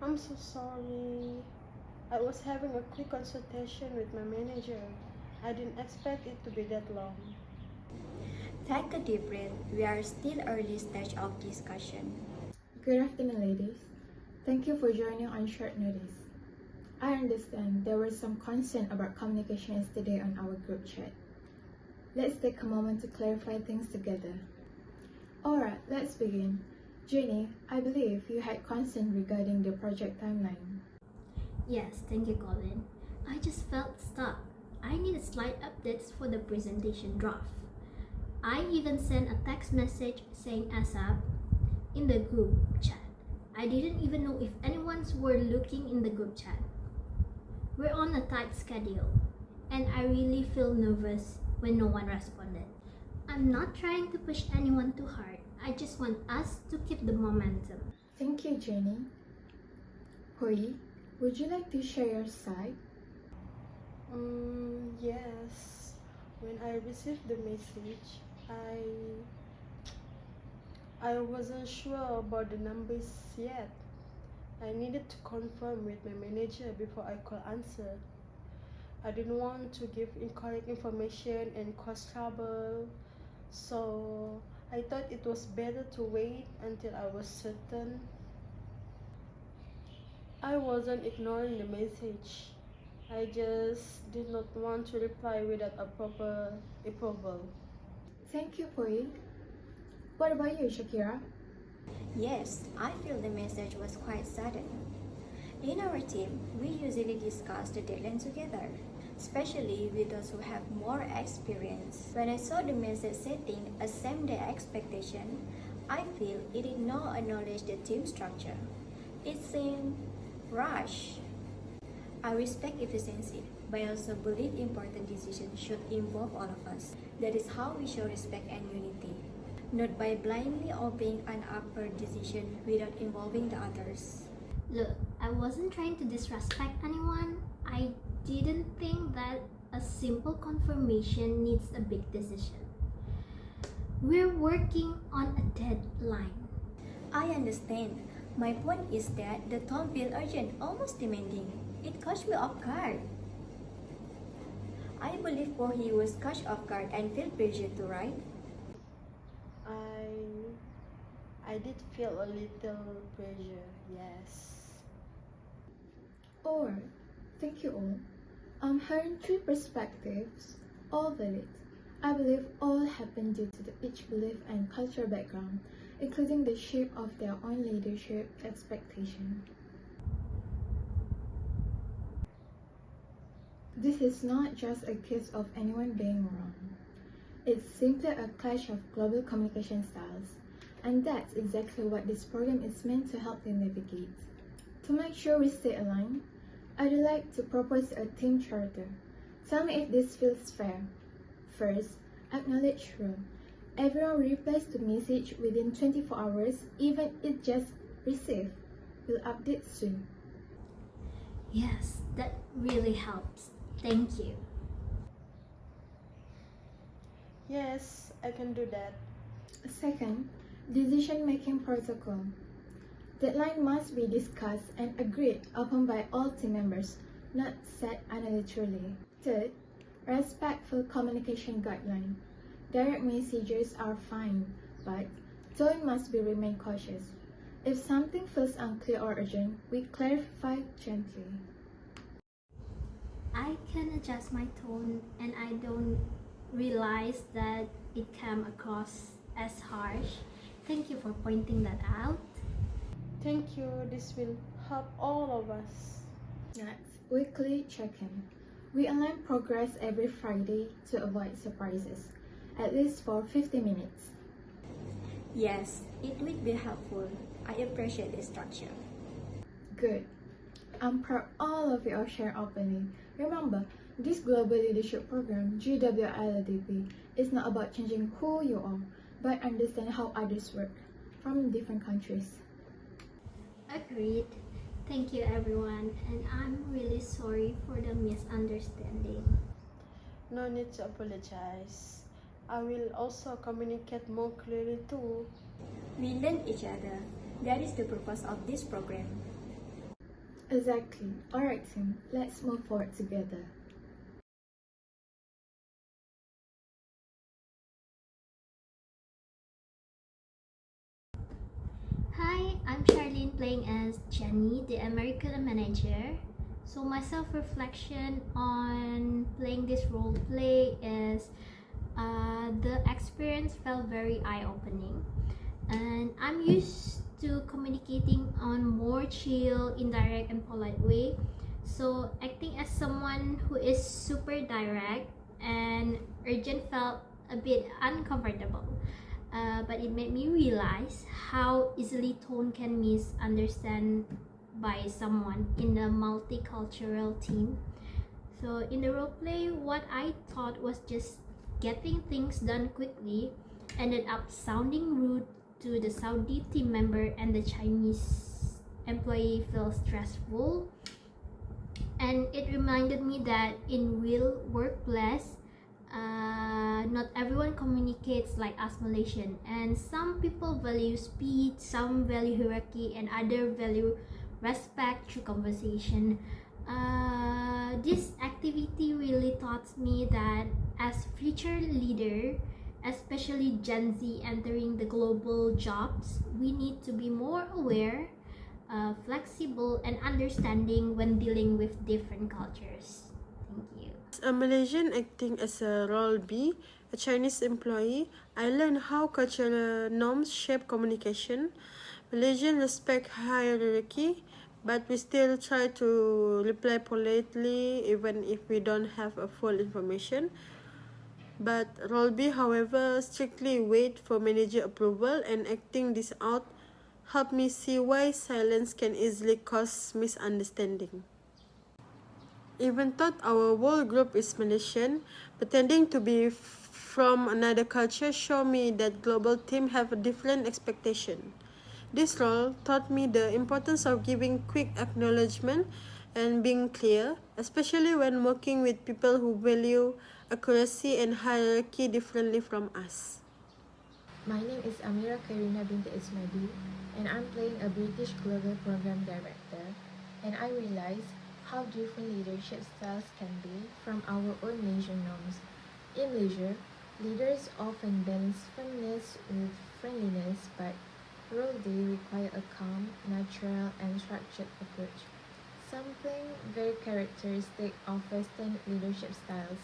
I'm so sorry. I was having a quick consultation with my manager. I didn't expect it to be that long. Take a deep breath. We are still early stage of discussion. Good afternoon, ladies. Thank you for joining on short notice. I understand there was some concern about communication yesterday on our group chat. Let's take a moment to clarify things together. Alright, let's begin. Jenny, I believe you had concern regarding the project timeline. Yes, thank you, Colin. I just felt stuck. I needed slide updates for the presentation draft. I even sent a text message saying ASAP in the group chat. I didn't even know if anyone's were looking in the group chat. We're on a tight schedule, and I really feel nervous when no one responded. I'm not trying to push anyone too hard. I just want us to keep the momentum. Thank you, Jenny. Hoi, would you like to share your side? Yes. When I received the message, I wasn't sure about the numbers yet. I needed to confirm with my manager before I could answer. I didn't want to give incorrect information and cause trouble, so I thought it was better to wait until I was certain. I wasn't ignoring the message. I just did not want to reply without a proper approval. Thank you, Hoi. What about you, Shakira? Yes, I feel the message was quite sudden. In our team, we usually discuss the deadline together, especially with those who have more experience. When I saw the message setting a same-day expectation, I feel it did not acknowledge the team structure. It seemed rushed. I respect efficiency, but I also believe important decisions should involve all of us. That is how we show respect and unity, not by blindly obeying an upper decision without involving the others. Look, I wasn't trying to disrespect anyone. I didn't think that a simple confirmation needs a big decision. We're working on a deadline. I understand. My point is that the tone felt urgent, almost demanding. It caught me off guard. I believe Pohi was caught off guard and felt pressure to write. I did feel a little pressure, yes. Alright, thank you all. I'm hearing three perspectives, all valid. I believe all happen due to each belief and cultural background, including the shape of their own leadership expectation. This is not just a case of anyone being wrong. It's simply a clash of global communication styles, and that's exactly what this program is meant to help you navigate. To make sure we stay aligned, I'd like to propose a team charter. Tell me if this feels fair. First, acknowledge rule. Everyone replies to message within 24 hours, even if just received. We'll update soon. Yes, that really helps. Thank you. Yes, I can do that. Second, decision-making protocol. Deadline must be discussed and agreed upon by all team members, not set unilaterally. Third, respectful communication guideline. Direct messages are fine, but tone must be remain cautious. If something feels unclear or urgent, we clarify gently. I can adjust my tone and I don't realize that it came across as harsh. Thank you for pointing that out. Thank you, this will help all of us. Next, weekly check-in. We align progress every Friday to avoid surprises, at least for 50 minutes. Yes, it would be helpful. I appreciate the structure. Good. I'm proud all of you are sharing openly. Remember, this Global Leadership Program, GWILDP, is not about changing who you are, but understand how others work from different countries. Agreed. Thank you, everyone, and I'm really sorry for the misunderstanding. No need to apologize. I will also communicate more clearly too. We learn each other. That is the purpose of this program. Exactly. Alright, team, let's move forward together. Hi, I'm Charlene playing as Jenny, the American manager. So my self-reflection on playing this role play is the experience felt very eye-opening. And I'm used to communicating on more chill, indirect and polite way. So acting as someone who is super direct and urgent felt a bit uncomfortable. But it made me realize how easily tone can misunderstand by someone in a multicultural team. So in the roleplay, what I thought was just getting things done quickly ended up sounding rude to the Saudi team member, and the Chinese employee felt stressful. And it reminded me that in real workplace, not everyone communicates like us Malaysian, and some people value speed, some value hierarchy, and other value respect through conversation. This activity really taught me that as future leader, especially Gen Z entering the global jobs, we need to be more aware, flexible, and understanding when dealing with different cultures. Thank you. As a Malaysian acting as a role B, a Chinese employee, I learned how cultural norms shape communication. Malaysians respect hierarchy, but we still try to reply politely even if we don't have a full information. But role B, however, strictly wait for manager approval, and acting this out helped me see why silence can easily cause misunderstanding. Even though our whole group is Malaysian, pretending to be from another culture show me that global team have a different expectation. This role taught me the importance of giving quick acknowledgement and being clear, especially when working with people who value accuracy and hierarchy differently from us. My name is Amira Karina Binti Ismadi, and I'm playing a British Global Program Director, and I realize how different leadership styles can be from our own Malaysian norms. In Malaysia, leaders often balance firmness with friendliness, but role day require a calm, natural, and structured approach, something very characteristic of Western leadership styles.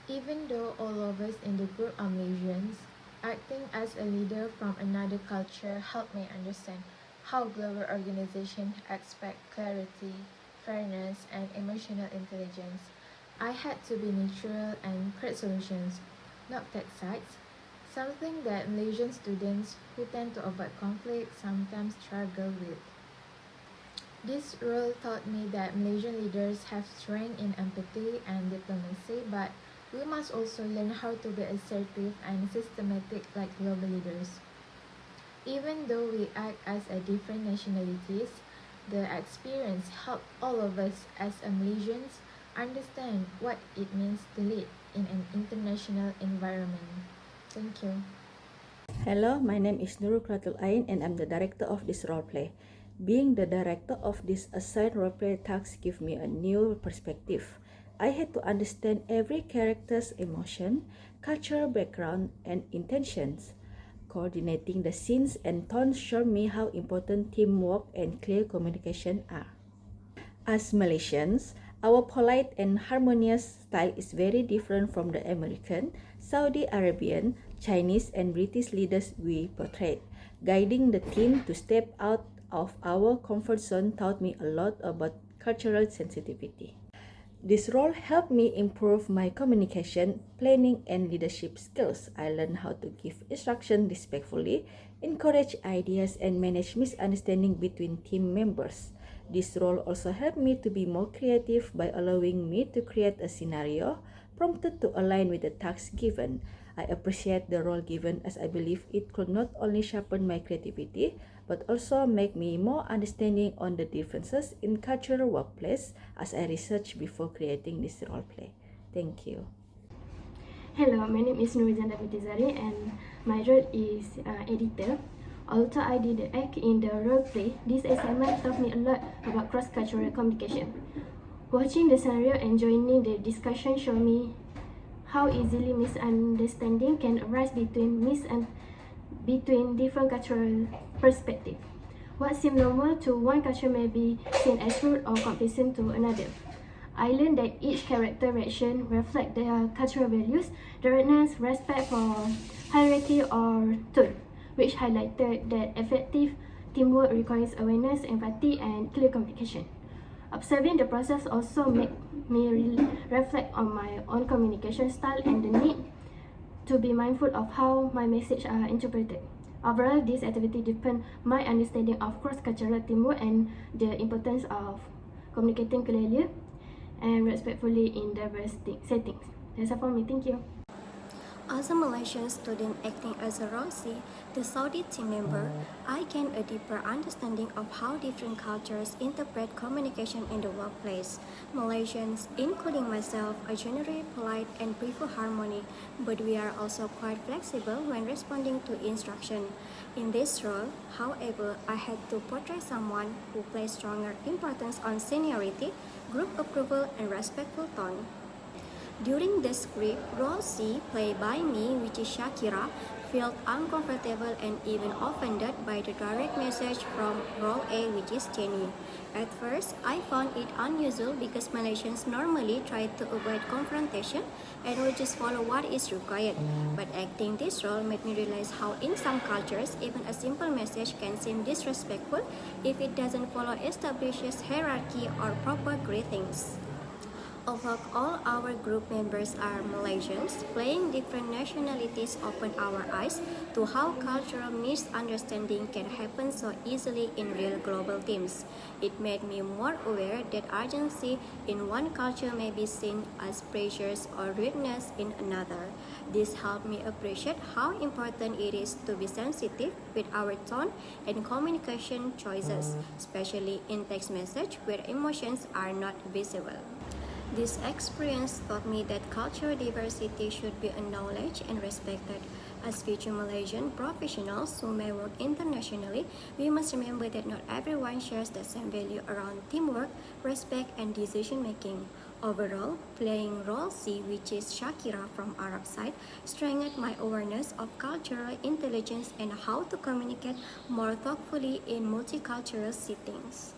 Even though all of us in the group are Malaysians, acting as a leader from another culture helped me understand how global organizations expect clarity, fairness, and emotional intelligence. I had to be neutral and create solutions, not take sides, something that Malaysian students who tend to avoid conflict sometimes struggle with. This role taught me that Malaysian leaders have strength in empathy and diplomacy, but we must also learn how to be assertive and systematic like global leaders. Even though we act as a different nationalities, the experience helped all of us as a Malaysians understand what it means to lead in an international environment. Thank you. Hello, my name is Nurul Kratul Ain and I'm the director of this roleplay. Being the director of this assigned roleplay task gives me a new perspective. I had to understand every character's emotion, cultural background, and intentions. Coordinating the scenes and tones showed me how important teamwork and clear communication are. As Malaysians, our polite and harmonious style is very different from the American, Saudi Arabian, Chinese, and British leaders we portrayed. Guiding the team to step out of our comfort zone taught me a lot about cultural sensitivity. This role helped me improve my communication, planning, and leadership skills. I learned how to give instruction respectfully, encourage ideas, and manage misunderstanding between team members. This role also helped me to be more creative by allowing me to create a scenario prompted to align with the task given. I appreciate the role given as I believe it could not only sharpen my creativity but also make me more understanding on the differences in cultural workplace as I researched before creating this role play. Thank you. Hello, my name is Nurjan Davidizari and my role is editor. Although I didn't act in the role play, this assignment taught me a lot about cross-cultural communication. Watching the scenario and joining the discussion showed me how easily misunderstanding can arise between different cultural perspectives. What seems normal to one culture may be seen as rude or confusing to another. I learned that each character reaction reflects their cultural values, directness, respect for hierarchy or tone, which highlighted that effective teamwork requires awareness, empathy, and clear communication. Observing the process also made me reflect on my own communication style and the need to be mindful of how my messages are interpreted. Overall, this activity deepened my understanding of cross-cultural teamwork and the importance of communicating clearly and respectfully in diverse settings. That's all from me. Thank you. As a Malaysian student acting as a role C, the Saudi team member, I gained a deeper understanding of how different cultures interpret communication in the workplace. Malaysians, including myself, are generally polite and prefer harmony, but we are also quite flexible when responding to instruction. In this role, however, I had to portray someone who placed stronger importance on seniority, group approval, and respectful tone. During the script, role C, played by me, which is Shakira, felt uncomfortable and even offended by the direct message from role A, which is Jenny. At first, I found it unusual because Malaysians normally try to avoid confrontation and will just follow what is required. But acting this role made me realize how in some cultures, even a simple message can seem disrespectful if it doesn't follow established hierarchy or proper greetings. Although all our group members are Malaysians, playing different nationalities opened our eyes to how cultural misunderstanding can happen so easily in real global teams. It made me more aware that urgency in one culture may be seen as pressures or rudeness in another. This helped me appreciate how important it is to be sensitive with our tone and communication choices, especially in text message where emotions are not visible. This experience taught me that cultural diversity should be acknowledged and respected. As future Malaysian professionals who may work internationally, we must remember that not everyone shares the same value around teamwork, respect, and decision-making. Overall, playing role C, which is Shakira from Arab side, strengthened my awareness of cultural intelligence and how to communicate more thoughtfully in multicultural settings.